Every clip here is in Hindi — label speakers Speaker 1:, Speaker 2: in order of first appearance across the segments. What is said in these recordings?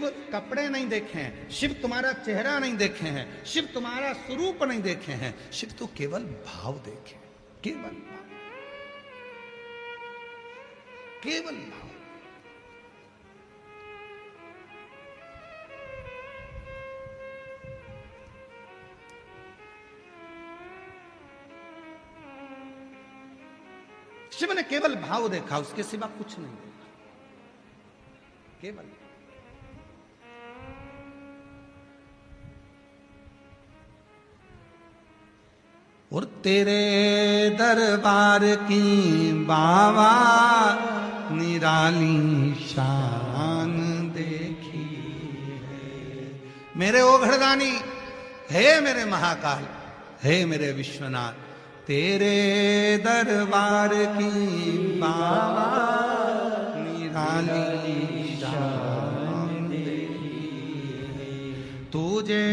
Speaker 1: शिव कपड़े नहीं देखे हैं, शिव तुम्हारा चेहरा नहीं देखे हैं, शिव तुम्हारा स्वरूप नहीं देखे हैं, शिव तो केवल भाव देखे, केवल भाव, केवल भाव। शिव ने केवल भाव देखा, उसके सिवा कुछ नहीं देखा, केवल। और तेरे दरबार की बाबा निराली शान देखी है। मेरे ओघड़दानी, हे मेरे महाकाल, हे मेरे विश्वनाथ, तेरे दरबार की बाबा निराली शान देखी है। तुझे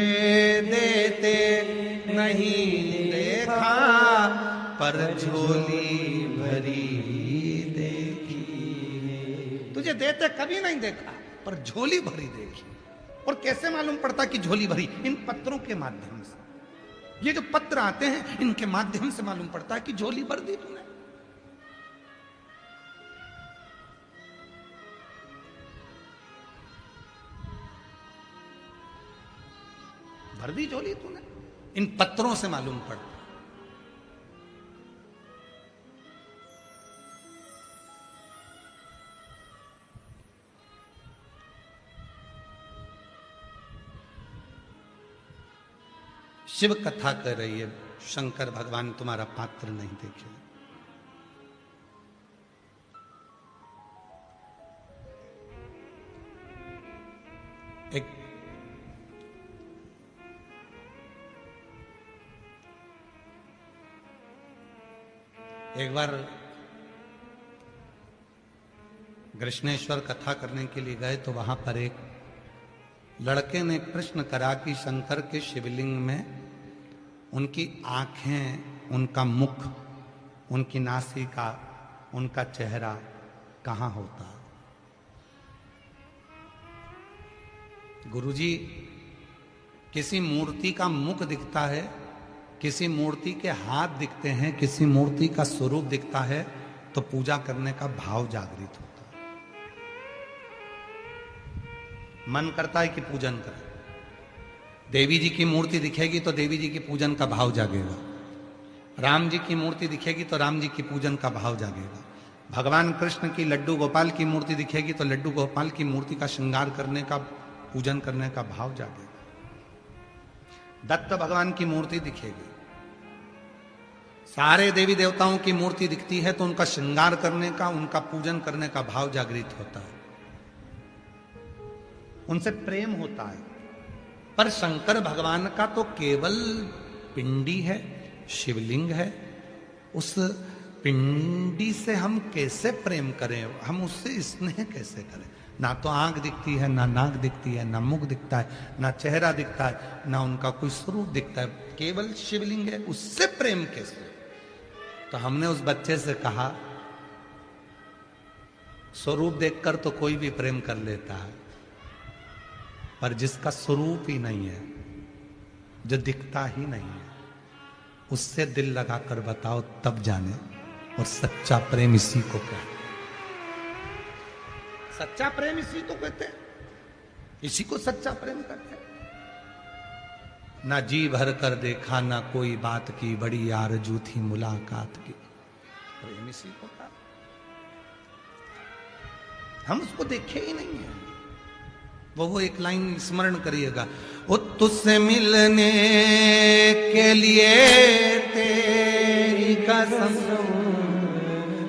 Speaker 1: देते नहीं देखा, पर झोली भरी देखी। तुझे देते कभी नहीं देखा, पर झोली भरी देखी। और कैसे मालूम पड़ता कि झोली भरी? इन पत्रों के माध्यम से। ये जो पत्र आते हैं, इनके माध्यम से मालूम पड़ता है कि झोली भर दी तूने। भर दी झोली तूने, इन पत्रों से मालूम पड़ता। शिव कथा कर रही है, शंकर भगवान तुम्हारा पात्र नहीं देखे। एक बार कृष्णेश्वर कथा करने के लिए गए तो वहां पर एक लड़के ने प्रश्न करा कि शंकर के शिवलिंग में उनकी आंखें, उनका मुख, उनकी नासिका, उनका चेहरा कहाँ होता? गुरुजी, किसी मूर्ति का मुख दिखता है, किसी मूर्ति के हाथ दिखते हैं, किसी मूर्ति का स्वरूप दिखता है, तो पूजा करने का भाव जागृत होता है, मन करता है कि पूजन करें। देवी जी की मूर्ति दिखेगी तो देवी जी की पूजन का भाव जागेगा, राम जी की मूर्ति दिखेगी तो राम जी की पूजन का भाव जागेगा, भगवान कृष्ण की लड्डू गोपाल की मूर्ति दिखेगी तो लड्डू गोपाल की मूर्ति का श्रृंगार करने का, पूजन करने का भाव जागेगा। दत्त भगवान की मूर्ति दिखेगी, सारे देवी देवताओं की मूर्ति दिखती है तो उनका श्रृंगार करने का, उनका पूजन करने का भाव जागृत होता है, उनसे प्रेम होता है। पर शंकर भगवान का तो केवल पिंडी है, शिवलिंग है। उस पिंडी से हम कैसे प्रेम करें, हम उससे स्नेह कैसे करें? ना तो आंख दिखती है, ना नाक दिखती है, ना मुख दिखता है, ना चेहरा दिखता है, ना उनका कोई स्वरूप दिखता है, केवल शिवलिंग है, उससे प्रेम कैसे? तो हमने उस बच्चे से कहा, स्वरूप देखकर तो कोई भी प्रेम कर लेता है, पर जिसका स्वरूप ही नहीं है, जो दिखता ही नहीं है, उससे दिल लगाकर बताओ, तब जाने। और सच्चा प्रेम इसी को कहते हैं, सच्चा प्रेम इसी को कहते हैं, इसी को सच्चा प्रेम कहते हैं। ना जी भर कर देखा, ना कोई बात की, बड़ी आरजू थी मुलाकात की, प्रेम इसी को कहा। हम उसको देखे ही नहीं है। वो एक लाइन स्मरण करिएगा, वो तुझसे मिलने के लिए तेरी कसम।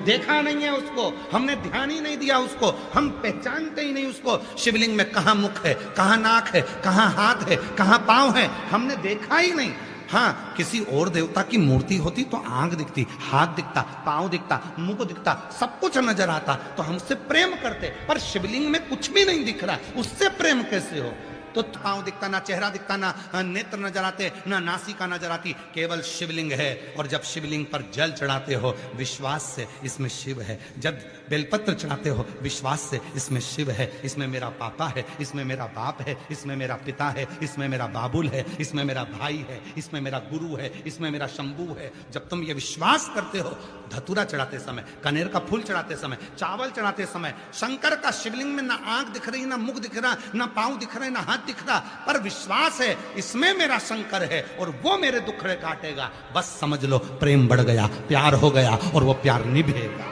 Speaker 1: देखा नहीं है उसको, हमने ध्यान ही नहीं दिया उसको, हम पहचानते ही नहीं उसको। शिवलिंग में कहाँ मुख है, कहाँ नाक है, कहाँ हाथ है, कहाँ पांव है, हमने देखा ही नहीं। हाँ, किसी और देवता की मूर्ति होती तो आंख दिखती, हाथ दिखता, पांव दिखता, मुंह दिखता, सब कुछ नजर आता तो हमसे प्रेम करते। पर शिवलिंग में कुछ भी नहीं दिख रहा, उससे प्रेम कैसे हो? तो पांव दिखता, ना चेहरा दिखता, ना नेत्र नजर आते, ना नासिका नजर आती, केवल शिवलिंग है। और जब शिवलिंग पर जल चढ़ाते हो विश्वास से इसमें शिव है, जब बेलपत्र चढ़ाते हो विश्वास से इसमें शिव है, इसमें मेरा पापा है, इसमें मेरा बाप है, इसमें मेरा पिता है, इसमें मेरा बाबुल है, इसमें मेरा भाई है, इसमें मेरा गुरु है, इसमें मेरा शंभू है। जब तुम ये विश्वास करते हो, धतूरा चढ़ाते समय, कनेर का फूल चढ़ाते समय, चावल चढ़ाते समय, शंकर का शिवलिंग में ना आंख दिख रही, ना मुख दिख रहा, ना पांव दिख रहे, ना हाथ दिख रहा, पर विश्वास है इसमें मेरा शंकर है और वो मेरे दुखड़े काटेगा। बस समझ लो प्रेम बढ़ गया, प्यार हो गया और वो प्यार निभेगा,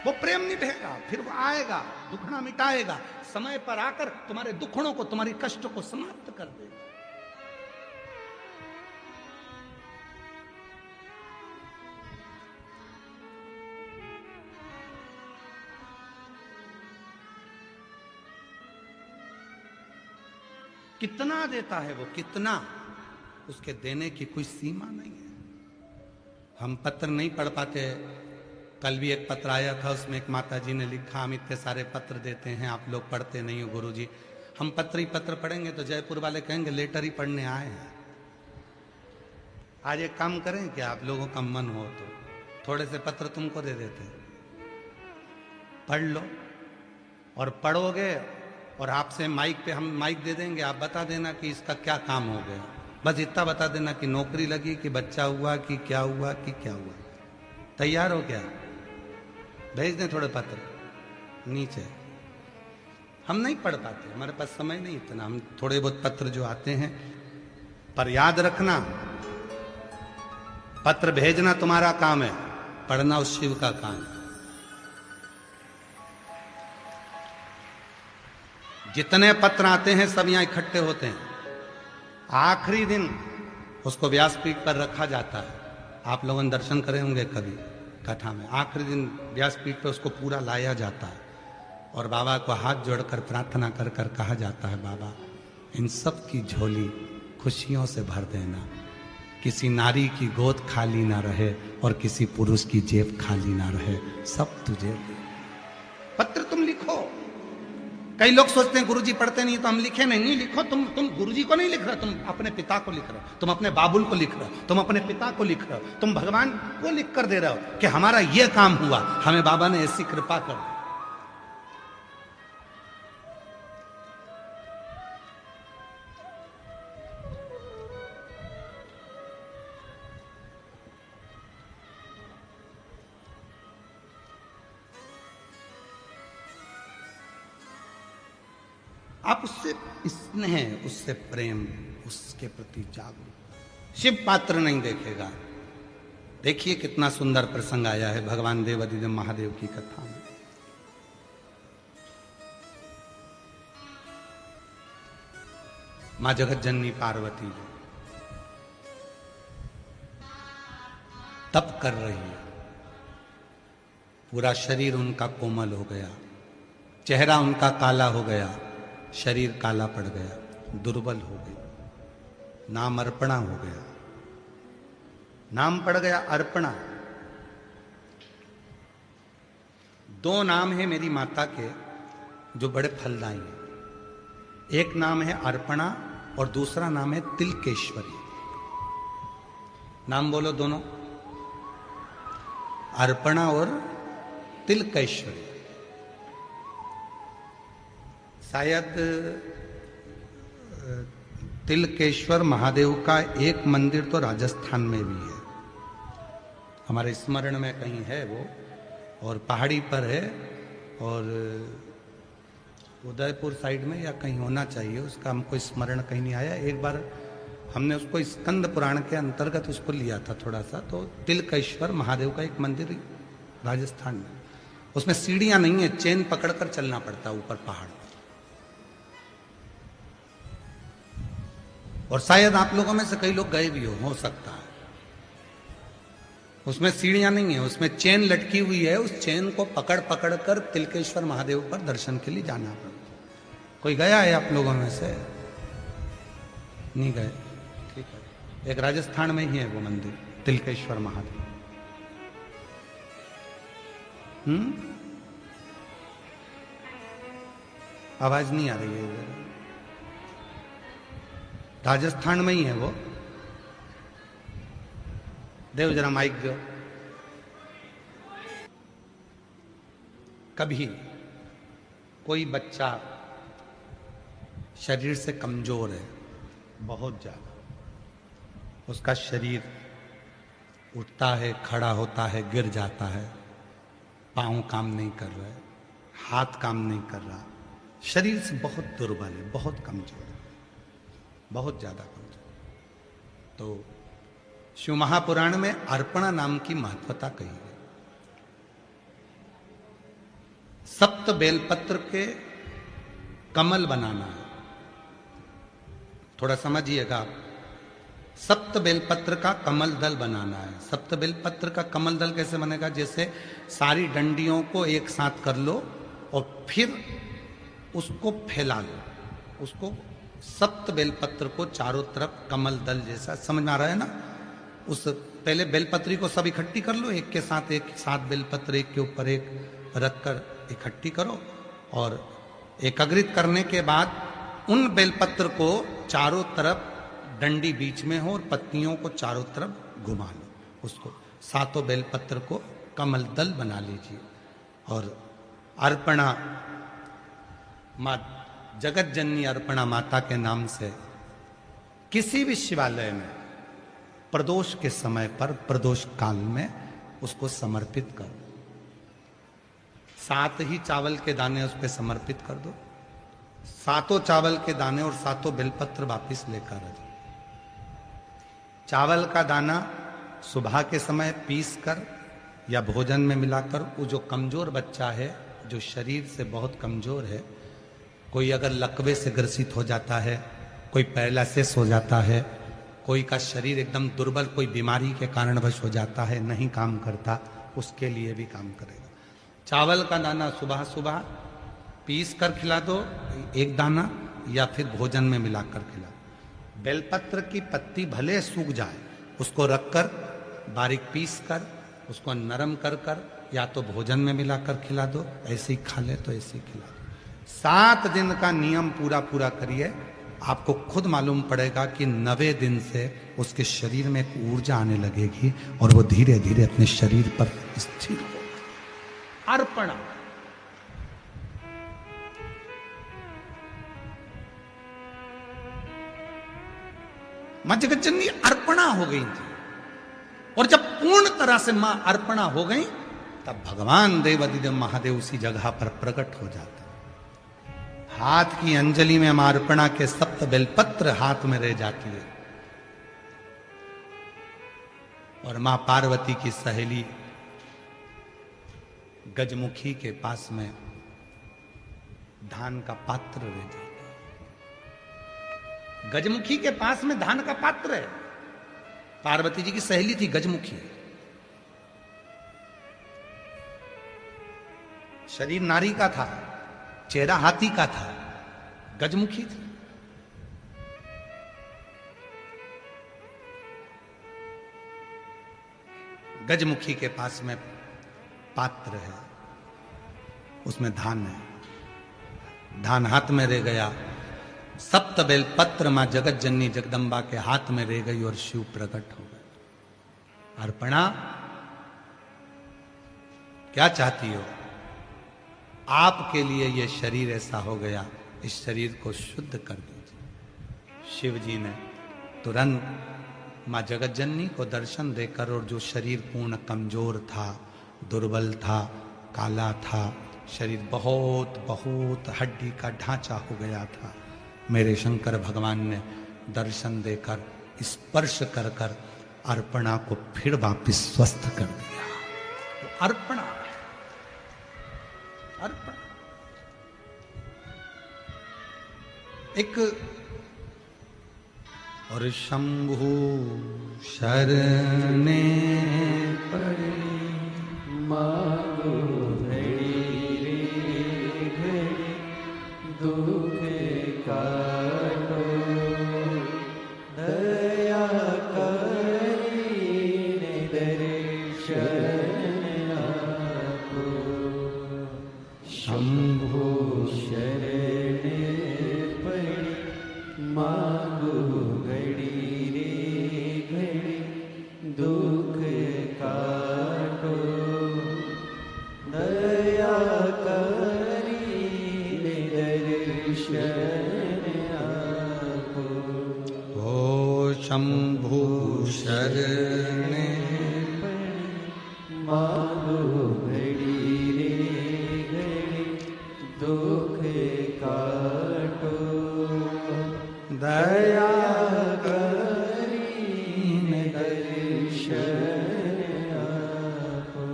Speaker 1: वो प्रेम निभेगा, फिर वो आएगा, दुखड़ा मिटाएगा, समय पर आकर तुम्हारे दुखड़ों को, तुम्हारी कष्टों को समाप्त कर देगा। कितना देता है वो, कितना, उसके देने की कोई सीमा नहीं है। हम पत्र नहीं पढ़ पाते। कल भी एक पत्र आया था, उसमें एक माता जी ने लिखा, हम इतने सारे पत्र देते हैं, आप लोग पढ़ते नहीं हो गुरुजी। हम पत्र ही पत्र पढ़ेंगे तो जयपुर वाले कहेंगे लेटर ही पढ़ने आए हैं। आज एक काम करें कि आप लोगों का मन हो तो थोड़े से पत्र तुमको दे देते, पढ़ लो, और पढ़ोगे और आपसे माइक पे हम माइक दे देंगे, आप बता देना कि इसका क्या काम हो गया। बस इतना बता देना कि नौकरी लगी, कि बच्चा हुआ, कि क्या हुआ, कि क्या हुआ। तैयार हो क्या? भेज दें थोड़े पत्र नीचे। हम नहीं पढ़ पाते, हमारे पास समय नहीं इतना, हम थोड़े बहुत पत्र जो आते हैं। पर याद रखना, पत्र भेजना तुम्हारा काम है, पढ़ना उस शिव का काम है। जितने पत्र आते हैं सब यहां इकट्ठे होते हैं। आखिरी दिन उसको व्यासपीठ पर रखा जाता है। आप लोगों ने दर्शन करे होंगे कभी कथा में। आखिरी दिन व्यासपीठ पर उसको पूरा लाया जाता है और बाबा को हाथ जोड़कर प्रार्थना कर कर कहा जाता है, बाबा इन सब की झोली खुशियों से भर देना, किसी नारी की गोद खाली ना रहे और किसी पुरुष की जेब खाली ना रहे, सब तुझे दे। पत्र तुम लिखो। कई लोग सोचते हैं गुरुजी पढ़ते नहीं तो हम लिखे नहीं। नहीं लिखो, तुम गुरुजी को नहीं लिख रहे, तुम अपने पिता को लिख रहे हो, तुम अपने बाबुल को लिख रहे हो, तुम अपने पिता को लिख रहे हो, तुम भगवान को लिख कर दे रहे हो कि हमारा ये काम हुआ, हमें बाबा ने ऐसी कृपा कर दी। आप उससे स्नेह, उससे प्रेम, उसके प्रति जागरूक। शिव पात्र नहीं देखेगा। देखिए कितना सुंदर प्रसंग आया है भगवान देवाधिदेव महादेव की कथा में। मां जगत जननी पार्वती जी तप कर रही है। पूरा शरीर उनका कोमल हो गया, चेहरा उनका काला हो गया, शरीर काला पड़ गया, दुर्बल हो गई। नाम अर्पणा हो गया, नाम पड़ गया अर्पणा। दो नाम है मेरी माता के जो बड़े फलदायी हैं। एक नाम है अर्पणा और दूसरा नाम है तिलकेश्वरी। नाम बोलो दोनों, अर्पणा और तिलकेश्वरी। शायद तिलकेश्वर महादेव का एक मंदिर तो राजस्थान में भी है, हमारे स्मरण में कहीं है वो, और पहाड़ी पर है, और उदयपुर साइड में या कहीं होना चाहिए, उसका हमको स्मरण कहीं नहीं आया। एक बार हमने उसको स्कंद पुराण के अंतर्गत उसको लिया था थोड़ा सा। तो तिलकेश्वर महादेव का एक मंदिर राजस्थान में, उसमें सीढ़ियां नहीं है, चेन पकड़कर चलना पड़ता है ऊपर पहाड़। और शायद आप लोगों में से कई लोग गए भी हो सकता है। उसमें सीढ़ियां नहीं है, उसमें चेन लटकी हुई है, उस चेन को पकड़ पकड़ कर तिलकेश्वर महादेव पर दर्शन के लिए जाना पड़ता। कोई गया है आप लोगों में से? नहीं गए? ठीक है, एक राजस्थान में ही है वो मंदिर, तिलकेश्वर महादेव। आवाज नहीं आ रही है? राजस्थान में ही है वो। देव जरा माइक दो। कभी कोई बच्चा शरीर से कमजोर है बहुत ज्यादा, उसका शरीर उठता है, खड़ा होता है, गिर जाता है, पाँव काम नहीं कर रहा है, हाथ काम नहीं कर रहा, शरीर से बहुत दुर्बल है, बहुत कमजोर है, बहुत ज्यादा कमजोर। तो शिव महापुराण में अर्पणा नाम की महत्वता कही है। सप्त बेलपत्र के कमल बनाना है, थोड़ा समझिएगा। सप्त बेलपत्र का कमल दल बनाना है। सप्त बेलपत्र का कमल दल कैसे बनेगा? जैसे सारी डंडियों को एक साथ कर लो और फिर उसको फैला लो, उसको सप्त बेलपत्र को चारों तरफ कमल दल जैसा, समझ में आ रहा है ना? उस पहले बेलपत्री को सब इकट्ठी कर लो, एक के साथ एक, 7 बेलपत्र एक के ऊपर एक रखकर इकट्ठी करो, और एकाग्रित करने के बाद उन बेलपत्र को चारों तरफ, डंडी बीच में हो और पत्तियों को चारों तरफ घुमा लो, उसको 7 बेलपत्र को कमल दल बना लीजिए। और अर्पणा माँ जगत जननी अर्पणा माता के नाम से किसी भी शिवालय में प्रदोष के समय पर, प्रदोष काल में उसको समर्पित कर दो। 7 ही चावल के दाने उस पर समर्पित कर दो, 7 चावल के दाने और 7 बेलपत्र वापिस लेकर आ जाओ। चावल का दाना सुबह के समय पीस कर या भोजन में मिलाकर, वो जो कमजोर बच्चा है, जो शरीर से बहुत कमजोर है, कोई अगर लकवे से ग्रसित हो जाता है, कोई पैरालिसिस हो जाता है, कोई का शरीर एकदम दुर्बल, कोई बीमारी के कारणवश हो जाता है, नहीं काम करता, उसके लिए भी काम करेगा। चावल का दाना सुबह सुबह पीस कर खिला दो, एक दाना, या फिर भोजन में मिलाकर खिला। बेलपत्र की पत्ती भले सूख जाए, उसको रखकर बारीक पीस कर उसको नरम कर कर या तो भोजन में मिलाकर खिला दो, ऐसे ही खा ले तो ऐसे ही खिला दो। 7 दिन का नियम पूरा पूरा करिए, आपको खुद मालूम पड़ेगा कि 9वें दिन से उसके शरीर में एक ऊर्जा आने लगेगी और वो धीरे धीरे अपने शरीर पर स्थिर होगा। अर्पणा मां जगत जननी अर्पणा हो गई थी, और जब पूर्ण तरह से मां अर्पणा हो गई तब भगवान देवादिदेव महादेव उसी जगह पर प्रकट हो जाता। हाथ की अंजलि में मां अर्पणा के 7 बेलपत्र हाथ में रह जाती है, और मां पार्वती की सहेली गजमुखी के पास में धान का पात्र रह जाता। गजमुखी के पास में धान का पात्र है। पार्वती जी की सहेली थी गजमुखी, शरीर नारी का था, चेहरा हाथी का था, गजमुखी थी। गजमुखी के पास में पात्र है, उसमें धान है, धान हाथ में रह गया। 7 बेलपत्र मां जगत जननी जगदम्बा के हाथ में रह गई और शिव प्रकट हो गए। अर्पणा क्या चाहती हो? आपके लिए यह शरीर ऐसा हो गया, इस शरीर को शुद्ध कर दीजिए। शिव जी ने तुरंत मां जगत जननी को दर्शन देकर, और जो शरीर पूर्ण कमजोर था, दुर्बल था, काला था, शरीर बहुत बहुत हड्डी का ढांचा हो गया था, मेरे शंकर भगवान ने दर्शन देकर, स्पर्श कर कर अर्पणा को फिर वापिस स्वस्थ कर दिया। तो अर्पणा, अर्पणा एक, और शंभु शरणे पड़े
Speaker 2: मांगो घड़ी रे घड़ी, दुख काटो दया करीने दर्शन आपो। शंभु शरणे पड़ी मांगो
Speaker 1: शंभु शरणे
Speaker 2: मानो घड़ी रे घड़ी दुख काटो
Speaker 1: दया
Speaker 2: करीने दर्शन आपो।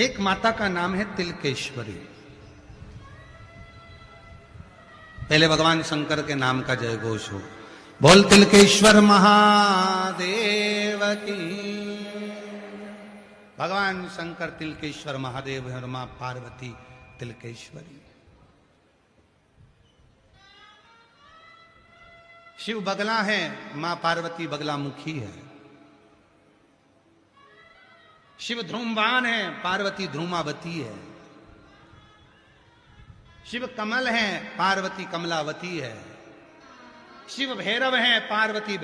Speaker 1: एक माता का नाम है तिलकेश्वरी। पहले भगवान शंकर के नाम का जय घोष हो। बोल तिलकेश्वर महादेव की। भगवान शंकर तिलकेश्वर महादेव है और मां पार्वती तिलकेश्वरी। शिव बगला है, मां पार्वती बगला मुखी है। शिव ध्रुमवान है, पार्वती ध्रुमावती है। शिव कमल है, पार्वती कमलावती है। शिव भैरव है, पार्वती